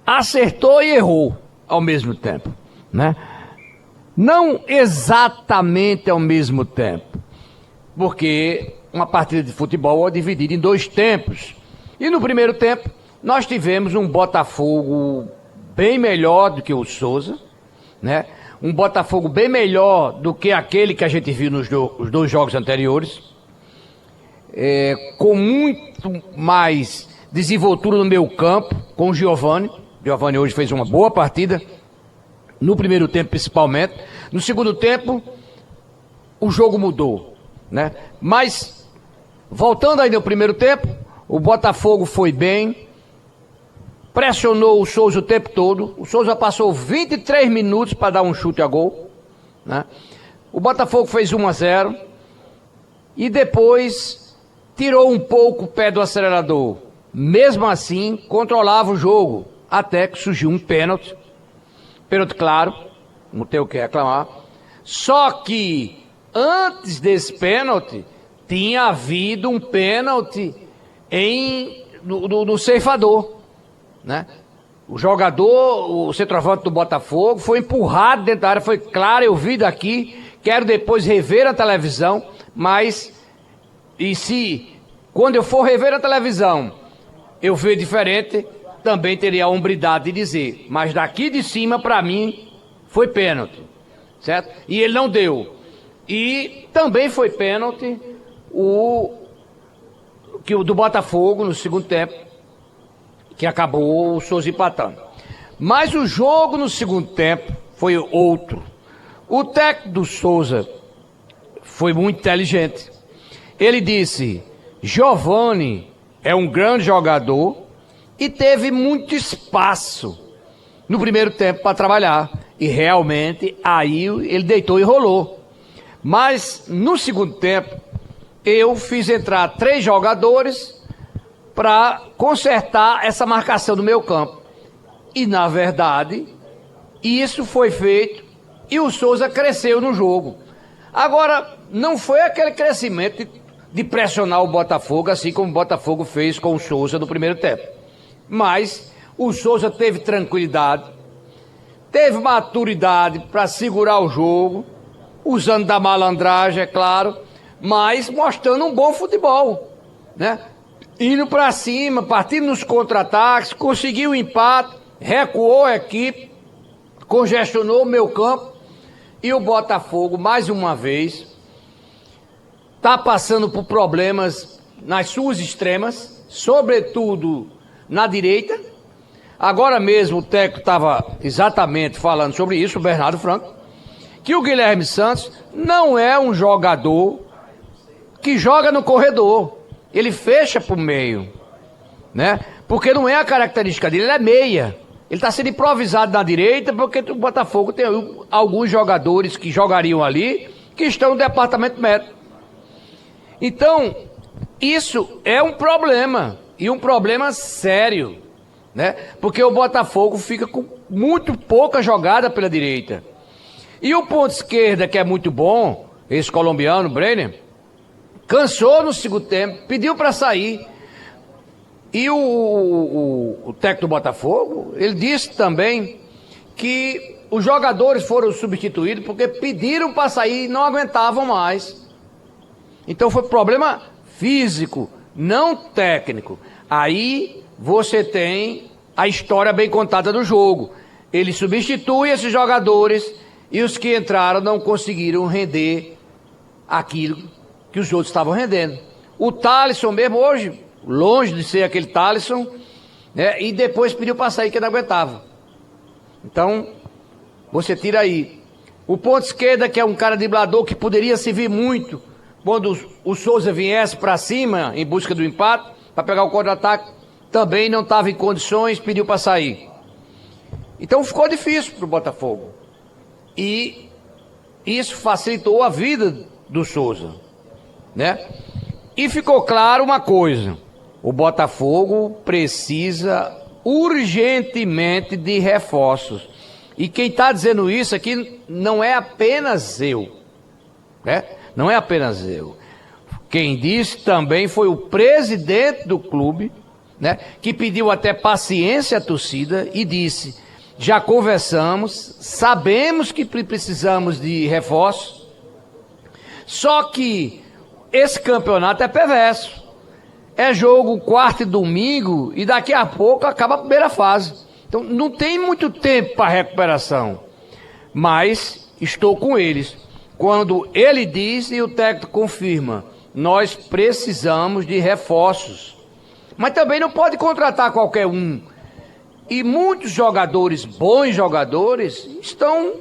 acertou e errou ao mesmo tempo, né? Não exatamente ao mesmo tempo, porque uma partida de futebol é dividida em 2 tempos. E no primeiro tempo, nós tivemos um Botafogo bem melhor do que o Souza, né? Um Botafogo bem melhor do que aquele que a gente viu nos 2 jogos anteriores, com muito mais desenvoltura no meio campo, com o Giovani. Giovani hoje fez uma boa partida, no primeiro tempo principalmente. No segundo tempo, o jogo mudou, né? Mas, voltando aí no primeiro tempo, o Botafogo foi bem, pressionou o Souza o tempo todo. O Souza passou 23 minutos para dar um chute a gol, né? O Botafogo fez 1-0 e depois tirou um pouco o pé do acelerador. Mesmo assim, controlava o jogo, até que surgiu um pênalti. Pênalti claro, não tem o que reclamar. Só que antes desse pênalti, tinha havido um pênalti no ceifador, né? O jogador, o centroavante do Botafogo, foi empurrado dentro da área. Foi claro, eu vi daqui. Quero depois rever a televisão, mas quando eu for rever a televisão, eu ver diferente, também teria a hombridade de dizer. Mas daqui de cima, para mim, foi pênalti, certo? E ele não deu. E também foi pênalti o do Botafogo no segundo tempo, que acabou o Souza empatando. Mas o jogo no segundo tempo foi outro. O técnico do Souza foi muito inteligente. Ele disse: Giovani é um grande jogador e teve muito espaço no primeiro tempo para trabalhar. E realmente aí ele deitou e rolou. Mas no segundo tempo eu fiz entrar 3 jogadores para consertar essa marcação do meu campo. E na verdade isso foi feito e o Souza cresceu no jogo. Agora, não foi aquele crescimento de pressionar o Botafogo, assim como o Botafogo fez com o Souza no primeiro tempo. Mas o Souza teve tranquilidade, teve maturidade para segurar o jogo, usando da malandragem, é claro, mas mostrando um bom futebol, né? Indo para cima, partindo nos contra-ataques, conseguiu o empate, recuou a equipe, congestionou o meio campo. E o Botafogo, mais uma vez, está passando por problemas nas suas extremas, sobretudo na direita. Agora mesmo o técnico estava exatamente falando sobre isso, o Bernardo Franco, que o Guilherme Santos não é um jogador que joga no corredor. Ele fecha para o meio, né? Porque não é a característica dele, ele é meia. Ele está sendo improvisado na direita porque o Botafogo tem alguns jogadores que jogariam ali, que estão no departamento médico. Então, isso é um problema, e um problema sério, né? Porque o Botafogo fica com muito pouca jogada pela direita. E o ponto esquerda, que é muito bom, esse colombiano, Brenner, cansou no segundo tempo, pediu para sair. E o técnico do Botafogo, ele disse também que os jogadores foram substituídos porque pediram para sair e não aguentavam mais. Então foi problema físico, não técnico. Aí você tem a história bem contada do jogo. Ele substitui esses jogadores e os que entraram não conseguiram render aquilo que os outros estavam rendendo. O Thalisson mesmo hoje, longe de ser aquele Thalisson, né? E depois pediu para sair que não aguentava. Então, você tira aí. O ponto esquerda, que é um cara driblador que poderia servir muito quando o Souza viesse para cima em busca do empate, para pegar o contra-ataque, também não estava em condições, pediu para sair. Então ficou difícil para o Botafogo. E isso facilitou a vida do Souza, né? E ficou claro uma coisa: o Botafogo precisa urgentemente de reforços. E quem está dizendo isso aqui não é apenas eu, né? Não é apenas eu. Quem disse também foi o presidente do clube, né, que pediu até paciência à torcida e disse: já conversamos, sabemos que precisamos de reforço, só que esse campeonato é perverso. É jogo quarta e domingo e daqui a pouco acaba a primeira fase. Então não tem muito tempo para recuperação. Mas estou com eles. Quando ele diz e o técnico confirma, nós precisamos de reforços. Mas também não pode contratar qualquer um. E muitos jogadores, bons jogadores, estão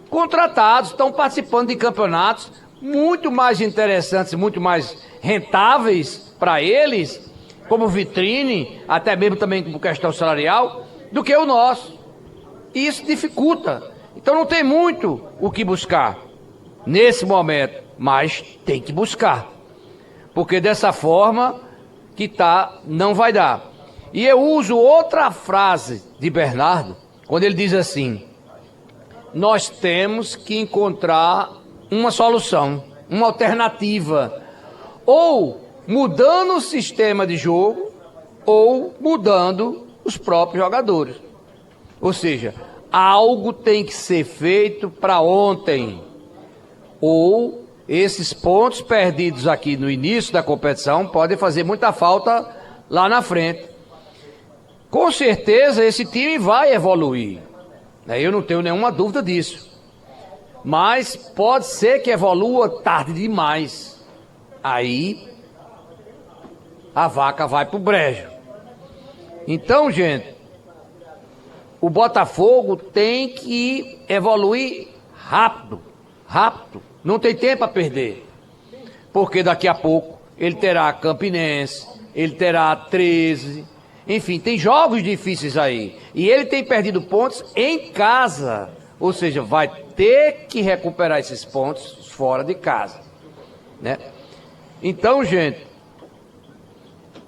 contratados, estão participando de campeonatos muito mais interessantes, muito mais rentáveis para eles, como vitrine, até mesmo também por questão salarial, do que o nosso. E isso dificulta. Então não tem muito o que buscar nesse momento, mas tem que buscar. Porque dessa forma que tá, não vai dar. E eu uso outra frase de Bernardo, quando ele diz assim: nós temos que encontrar uma solução, uma alternativa, ou mudando o sistema de jogo, ou mudando os próprios jogadores. Ou seja, algo tem que ser feito para ontem, ou esses pontos perdidos aqui no início da competição podem fazer muita falta lá na frente. Com certeza esse time vai evoluir, eu não tenho nenhuma dúvida disso, mas pode ser que evolua tarde demais, aí a vaca vai pro brejo. Então, gente, o Botafogo tem que evoluir rápido, não tem tempo a perder, porque daqui a pouco ele terá Campinense, ele terá 13, enfim, tem jogos difíceis aí, e ele tem perdido pontos em casa, ou seja, vai ter que recuperar esses pontos fora de casa, né? Então, gente,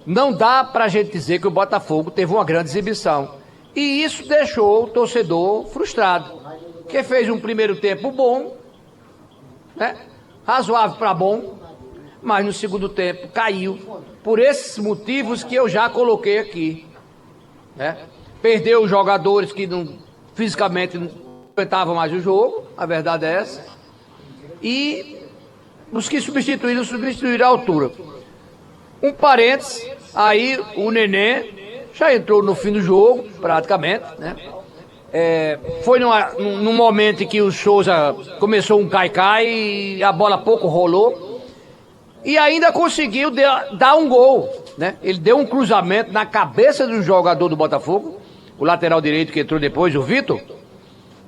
não dá pra gente dizer que o Botafogo teve uma grande exibição, e isso deixou o torcedor frustrado, que fez um primeiro tempo bom, né? Razoável para bom, mas no segundo tempo caiu, por esses motivos que eu já coloquei aqui, né? Perdeu os jogadores que não, fisicamente não aguentavam mais o jogo, a verdade é essa, e os que substituíram a altura. Um parênteses, aí o Nenê já entrou no fim do jogo, praticamente, né? Foi num momento em que o Souza começou um cai-cai e a bola pouco rolou, e ainda conseguiu dar um gol, né? Ele deu um cruzamento na cabeça do jogador do Botafogo, o lateral direito que entrou depois, o Vitor,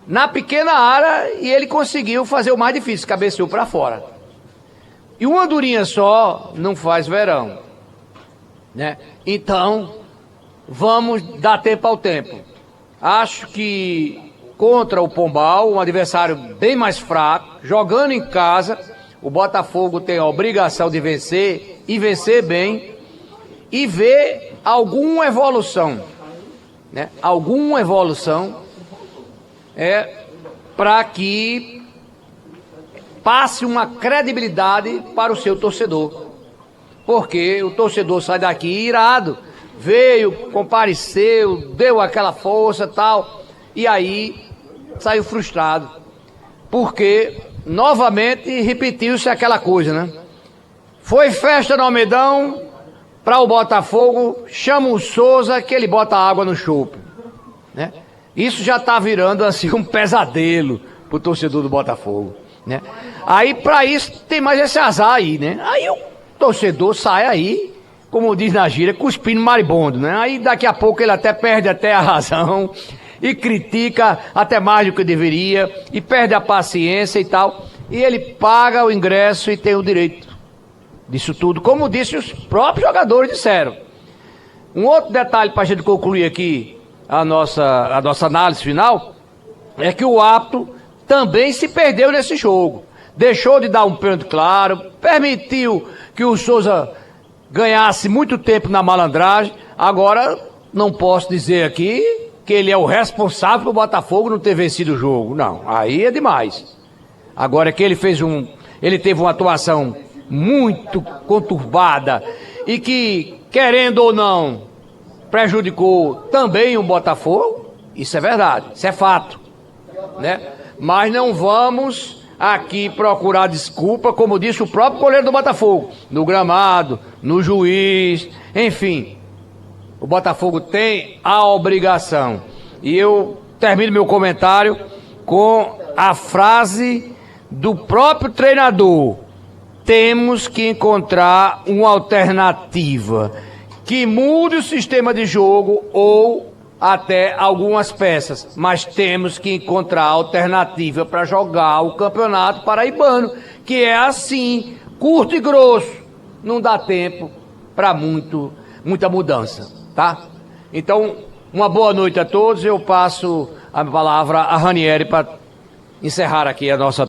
na pequena área, e ele conseguiu fazer o mais difícil, cabeceou para fora. E uma andorinha só não faz verão, né? Então, vamos dar tempo ao tempo. Acho que contra o Pombal, um adversário bem mais fraco, jogando em casa, o Botafogo tem a obrigação de vencer, e vencer bem, e ver alguma evolução, né? Alguma evolução para que passe uma credibilidade para o seu torcedor. Porque o torcedor sai daqui irado, veio, compareceu, deu aquela força e tal, e aí saiu frustrado. Porque, novamente, repetiu-se aquela coisa, né? Foi festa no Almedão, para o Botafogo, chama o Souza que ele bota água no chope, né? Isso já está virando assim um pesadelo pro torcedor do Botafogo, né? Aí para isso tem mais esse azar aí, né? Aí o torcedor sai aí, como diz na gíria, cuspindo maribondo, né? Aí daqui a pouco ele até perde até a razão e critica até mais do que deveria e perde a paciência e tal, e ele paga o ingresso e tem o direito disso tudo, como disse os próprios jogadores disseram. Um outro detalhe para a gente concluir aqui a nossa análise final é que o árbitro também se perdeu nesse jogo, deixou de dar um pênalti claro, permitiu que o Souza ganhasse muito tempo na malandragem. Agora não posso dizer aqui que ele é o responsável pelo Botafogo não ter vencido o jogo, não, aí é demais. Agora que ele teve uma atuação muito conturbada e que, querendo ou não, prejudicou também o Botafogo, isso é verdade, isso é fato, né? Mas não vamos aqui procurar desculpa, como disse o próprio goleiro do Botafogo, no gramado, no juiz, enfim. O Botafogo tem a obrigação. E eu termino meu comentário com a frase do próprio treinador: temos que encontrar uma alternativa que mude o sistema de jogo ou até algumas peças, mas temos que encontrar alternativa para jogar o Campeonato Paraibano, que é assim, curto e grosso, não dá tempo para muita mudança, tá? Então, uma boa noite a todos. Eu passo a palavra a Ranieri para encerrar aqui a nossa